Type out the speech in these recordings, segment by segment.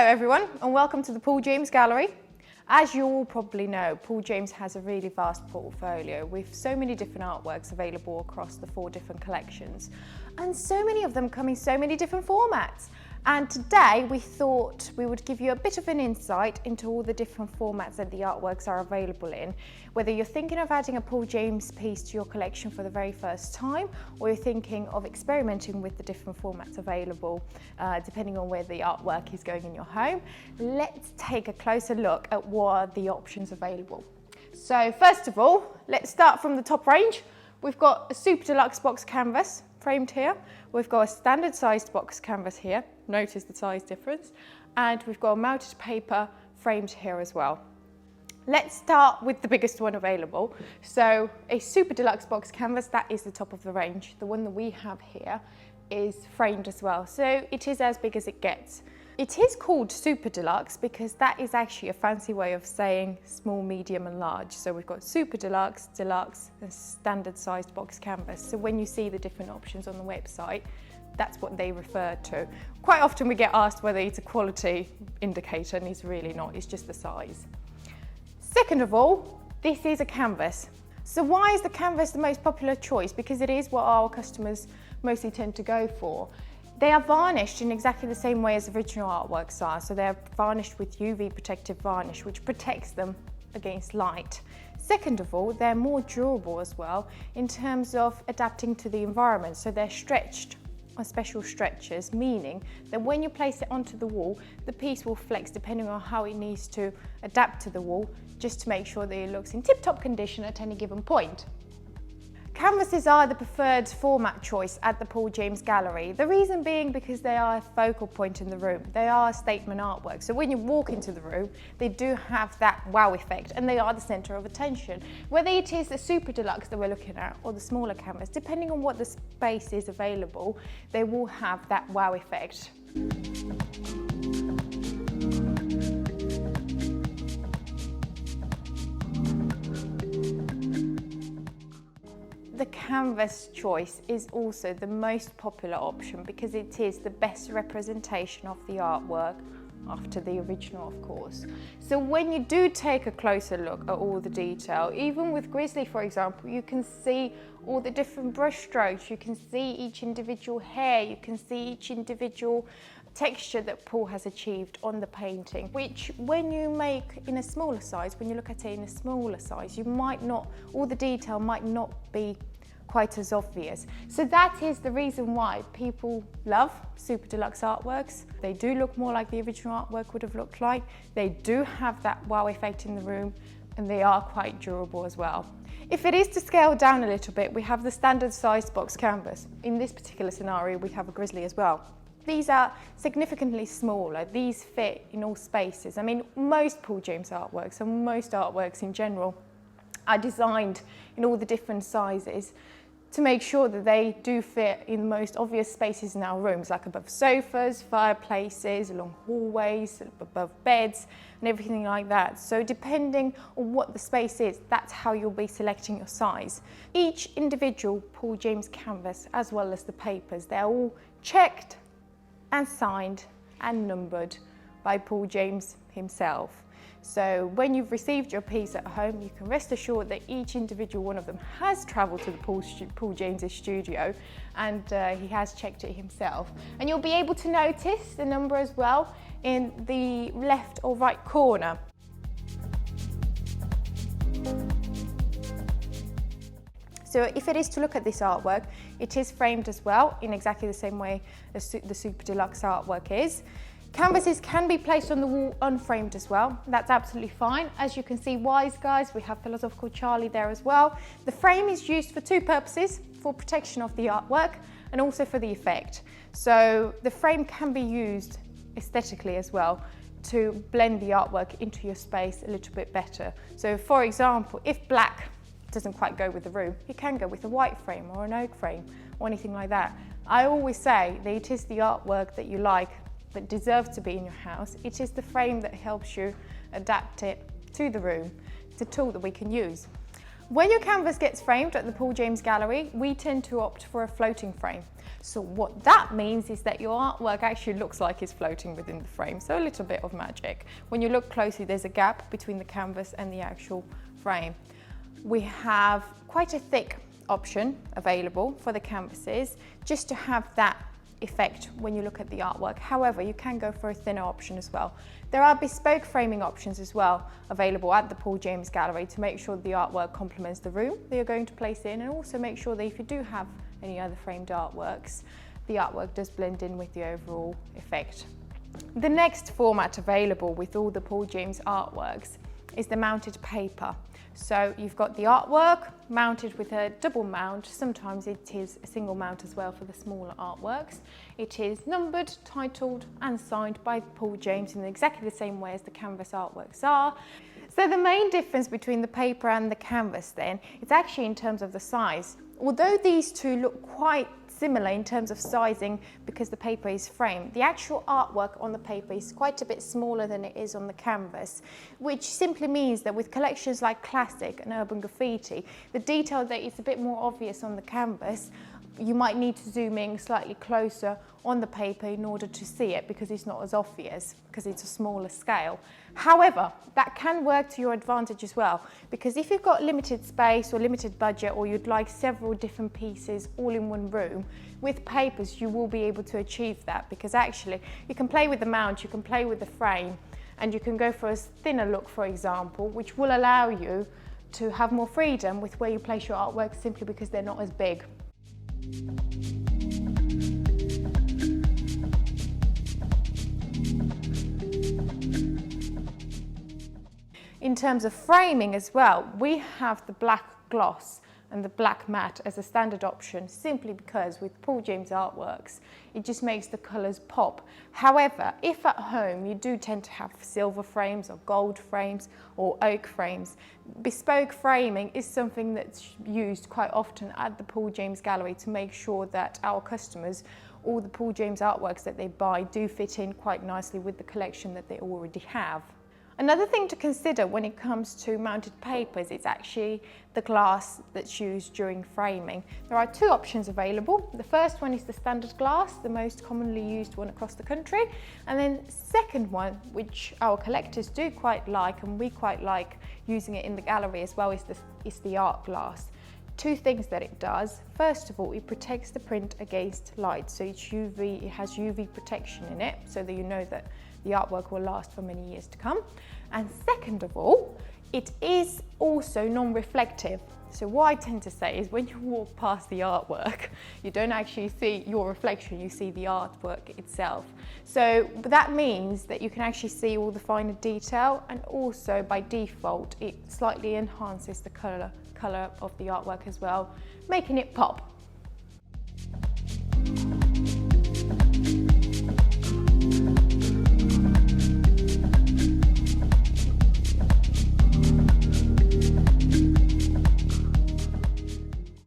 everyone, and welcome to the Paul James Gallery. As you all probably know, Paul James has a really vast portfolio with so many different artworks available across the 4 different collections, and so many of them come in so many different formats. And today we thought we would give you a bit of an insight into all the different formats that the artworks are available in. Whether you're thinking of adding a Paul James piece to your collection for the very first time, or you're thinking of experimenting with the different formats available, depending on where the artwork is going in your home, let's take a closer look at what are the options available. So first of all, let's start from the top range. We've got a super deluxe box canvas framed here. We've got a standard sized box canvas here. Notice the size difference. And we've got a mounted paper framed here as well. Let's start with the biggest one available. So a super deluxe box canvas, that is the top of the range. The one that we have here is framed as well. So it is as big as it gets. It is called super deluxe because that is actually a fancy way of saying small, medium and large. So we've got super deluxe, deluxe and standard sized box canvas. So when you see the different options on the website, that's what they refer to. Quite often we get asked whether it's a quality indicator, and it's really not, it's just the size. Second of all, this is a canvas. So why is the canvas the most popular choice? Because it is what our customers mostly tend to go for. They are varnished in exactly the same way as original artworks are. So they're varnished with UV protective varnish, which protects them against light. Second of all, they're more durable as well in terms of adapting to the environment. So they're stretched on special stretchers, meaning that when you place it onto the wall, the piece will flex depending on how it needs to adapt to the wall, just to make sure that it looks in tip-top condition at any given point. Canvases are the preferred format choice at the Paul James Gallery. The reason being because they are a focal point in the room. They are a statement artwork. So when you walk into the room, they do have that wow effect and they are the center of attention. Whether it is the super deluxe that we're looking at or the smaller canvas, depending on what the space is available, they will have that wow effect. The canvas choice is also the most popular option because it is the best representation of the artwork after the original, of course. So when you do take a closer look at all the detail, even with Grizzly, for example, you can see all the different brush strokes, you can see each individual hair, you can see each individual texture that Paul has achieved on the painting, which when you make in a smaller size, when you look at it in a smaller size, you might not, all the detail might not be quite as obvious. So that is the reason why people love super deluxe artworks. They do look more like the original artwork would have looked like. They do have that wow effect in the room, and they are quite durable as well. If it is to scale down a little bit, we have the standard sized box canvas. In this particular scenario, we have a Grizzly as well. These are significantly smaller. These fit in all spaces. I mean, most Paul James artworks and most artworks in general are designed in all the different sizes to make sure that they do fit in the most obvious spaces in our rooms, like above sofas, fireplaces, along hallways, above beds, and everything like that. So depending on what the space is, that's how you'll be selecting your size. Each individual Paul James canvas, as well as the papers, they're all checked and signed and numbered by Paul James himself. So when you've received your piece at home, you can rest assured that each individual one of them has travelled to the Paul James's studio, and he has checked it himself. And you'll be able to notice the number as well in the left or right corner. So if it is to look at this artwork, it is framed as well in exactly the same way as the super deluxe artwork is. Canvases can be placed on the wall unframed as well. That's absolutely fine. As you can see, Wise Guys, we have Philosophical Charlie there as well. The frame is used for 2 purposes, for protection of the artwork and also for the effect. So the frame can be used aesthetically as well to blend the artwork into your space a little bit better. So for example, if black doesn't quite go with the room, you can go with a white frame or an oak frame or anything like that. I always say that it is the artwork that you like that deserves to be in your house. It is the frame that helps you adapt it to the room. It's a tool that we can use. When your canvas gets framed at the Paul James Gallery, we tend to opt for a floating frame. So what that means is that your artwork actually looks like it's floating within the frame, so a little bit of magic. When you look closely, there's a gap between the canvas and the actual frame. We have quite a thick option available for the canvases, just to have that effect when you look at the artwork. However, you can go for a thinner option as well. There are bespoke framing options as well available at the Paul James Gallery to make sure the artwork complements the room that you're going to place in, and also make sure that if you do have any other framed artworks, the artwork does blend in with the overall effect. The next format available with all the Paul James artworks is the mounted paper. So you've got the artwork mounted with a double mount. Sometimes it is a single mount as well for the smaller artworks. It is numbered, titled and signed by Paul James in exactly the same way as the canvas artworks are. So the main difference between the paper and the canvas then, it's actually in terms of the size. Although these two look quite similar in terms of sizing because the paper is framed, the actual artwork on the paper is quite a bit smaller than it is on the canvas, which simply means that with collections like classic and urban graffiti, the detail that is a bit more obvious on the canvas, you might need to zoom in slightly closer on the paper in order to see it because it's not as obvious because it's a smaller scale. However, that can work to your advantage as well, because if you've got limited space or limited budget, or you'd like several different pieces all in one room, with papers you will be able to achieve that, because actually you can play with the mount, you can play with the frame, and you can go for a thinner look, for example, which will allow you to have more freedom with where you place your artwork simply because they're not as big. In terms of framing as well, we have the black gloss and the black matte as a standard option, simply because with Paul James artworks, it just makes the colours pop. However, if at home you do tend to have silver frames or gold frames or oak frames, bespoke framing is something that's used quite often at the Paul James Gallery to make sure that our customers, all the Paul James artworks that they buy, do fit in quite nicely with the collection that they already have. Another thing to consider when it comes to mounted papers is actually the glass that's used during framing. There are two options available. The first one is the standard glass, the most commonly used one across the country. And then the second one, which our collectors do quite like, and we quite like using it in the gallery as well, is the art glass. Two things that it does. First of all, it protects the print against light. So it has UV protection in it, so that you know that the artwork will last for many years to come. And second of all, it is also non-reflective. So what I tend to say is when you walk past the artwork, you don't actually see your reflection, you see the artwork itself. So that means that you can actually see all the finer detail, and also by default, it slightly enhances the colour of the artwork as well, making it pop.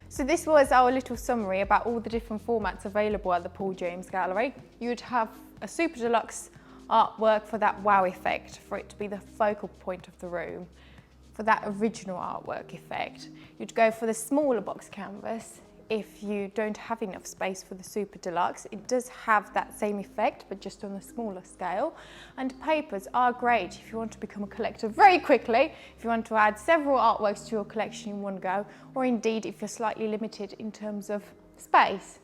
So this was our little summary about all the different formats available at the Paul James Gallery. You'd have a super deluxe artwork for that wow effect, for it to be the focal point of the room, for that original artwork effect. You'd go for the smaller box canvas. If you don't have enough space for the super deluxe, it does have that same effect, but just on a smaller scale. And papers are great if you want to become a collector very quickly, if you want to add several artworks to your collection in one go, or indeed if you're slightly limited in terms of space.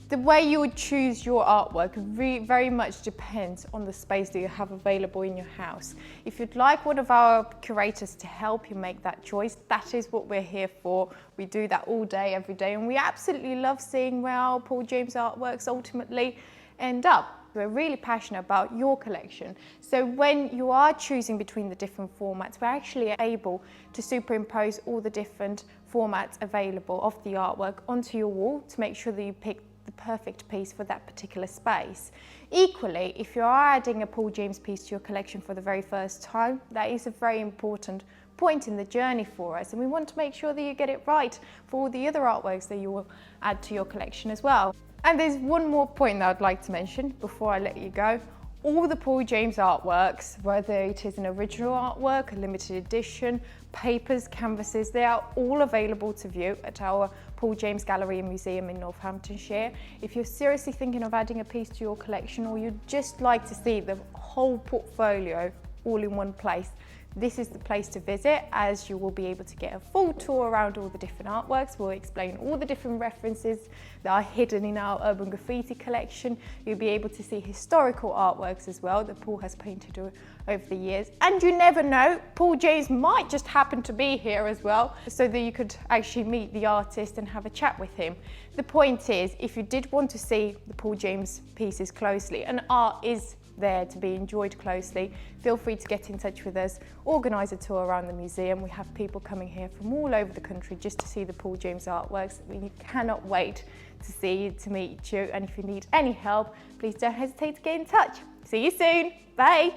The way you would choose your artwork very much depends on the space that you have available in your house. If you'd like one of our curators to help you make that choice, that is what we're here for. We do that all day, every day, and we absolutely love seeing where our Paul James artworks ultimately end up. We're really passionate about your collection. So when you are choosing between the different formats, we're actually able to superimpose all the different formats available of the artwork onto your wall to make sure that you pick the perfect piece for that particular space. Equally, if you are adding a Paul James piece to your collection for the very first time, that is a very important point in the journey for us, and we want to make sure that you get it right for all the other artworks that you will add to your collection as well. And there's one more point that I'd like to mention before I let you go. all the Paul James artworks, whether it is an original artwork, a limited edition, papers, canvases, they are all available to view at our Paul James Gallery and Museum in Northamptonshire. If you're seriously thinking of adding a piece to your collection, or you'd just like to see the whole portfolio all in one place, this is the place to visit, as you will be able to get a full tour around all the different artworks. We'll explain all the different references that are hidden in our urban graffiti collection. You'll be able to see historical artworks as well that Paul has painted over the years. And you never know, Paul James might just happen to be here as well, so that you could actually meet the artist and have a chat with him. The point is, if you did want to see the Paul James pieces closely, and art is there to be enjoyed closely, feel free to get in touch with us, organise a tour around the museum. We have people coming here from all over the country just to see the Paul James artworks. We cannot wait to see you, to meet you, and if you need any help, please don't hesitate to get in touch. See you soon, bye.